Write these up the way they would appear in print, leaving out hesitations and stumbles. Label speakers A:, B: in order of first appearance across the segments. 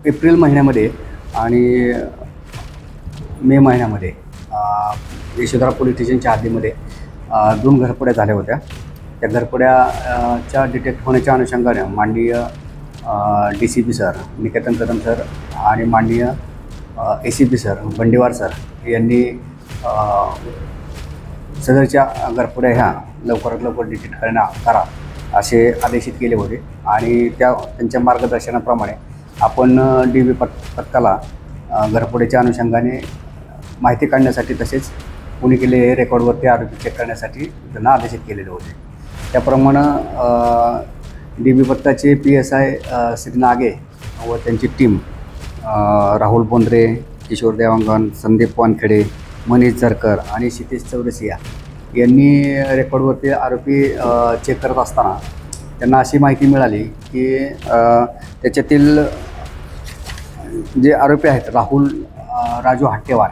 A: April महिन्यामध्ये आणि मे महिन्यामध्ये यशोधरा पोलीस स्टेशनच्या हद्दीमध्ये 2 घरफोड्या झाल्या होत्या. त्या घरफोड्याच्या डिटेक्ट होण्याच्या अनुषंगाने माननीय DCP sir Niketan Kadam sir आणि माननीय ACP सर बंडीवार सर यांनी सदरच्या घरफोड्या ह्या लवकरात लवकर डिटेक्ट करा असे आदेशित केले होते आणि त्यांच्या मार्गदर्शनाप्रमाणे आपण DB पथकाला घरफोड्याच्या अनुषंगाने माहिती काढण्यासाठी तसेच कोणी केले हे रेकॉर्डवरती आरोपी चेक करण्यासाठी त्यांना आदेशित केलेले होते. त्याप्रमाणे DB पथकाचे PSI श्री नागे व त्यांची टीम राहुल बोंद्रे, किशोर देवांगण, संदीप वानखेडे, मनीष झरकर आणि क्षितिज चौरसिया यांनी रेकॉर्डवरती आरोपी चेक करत असताना त्यांना अशी माहिती मिळाली की त्याच्यातील जे आरोपी आहेत राहुल राजू हट्टेवार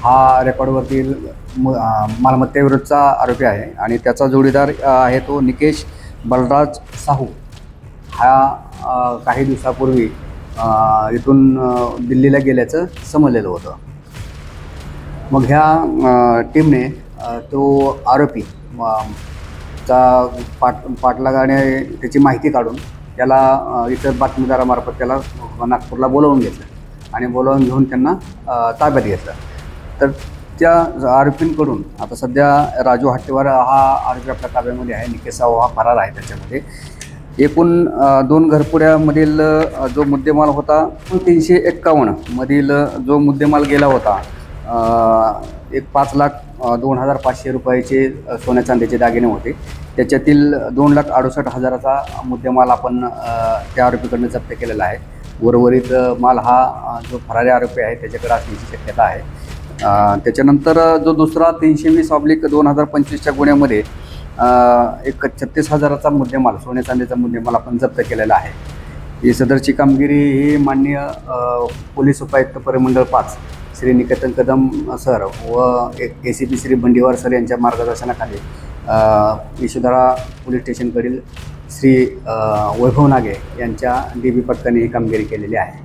A: हा रेकॉर्डवरतील मालमत्तेविरुद्धचा आरोपी आहे आणि त्याचा जोडीदार आहे तो निकेश बलराज साहू हा काही दिवसापूर्वी इथून दिल्लीला गेल्याचं समजलेलं होतं. मग ह्या टीमने तो आरोपी चा पाठलागाने त्याची माहिती काढून त्याला इतर बातमीदारामार्फत त्याला नागपूरला बोलावून घेतलं आणि बोलावून घेऊन त्यांना ताब्यात घेतलं. तर त्या आरोपींकडून आता सध्या राजू हट्टेवार हा आरोपी आपल्या ताब्यामध्ये आहे, निकेश साहू हा फरार आहे. त्याच्यामध्ये एकूण 2 घरफोड्यामधील जो मुद्देमाल होता 351 मधील जो मुद्देमाल गेला होता एक 5,02,500 रुपयाचे सोन्या चांदीचे दागिने होते. त्याच्यातील 2,68,000चा मुद्देमाल आपण त्या आरोपीकडून जप्त केलेला आहे. उर्वरित माल हा जो फरारी आरोपी आहे त्याच्याकडे असण्याची शक्यता आहे. त्याच्यानंतर जो दुसरा 320/2025च्या गुन्ह्यामध्ये एक 36,000चा मुद्देमाल सोन्या चांदीचा मुद्देमाल आपण जप्त केलेला आहे. ही सदरची कामगिरी ही माननीय पोलीस उपायुक्त परिमंडळ 5 श्री निकेतन कदम सर व ACP श्री बंडीवार सर यांच्या मार्गदर्शनाखाली यशोधरा पोलीस स्टेशनकडील श्री वैभव नागे यांच्या DB पथकाने ही कामगिरी केलेली आहे.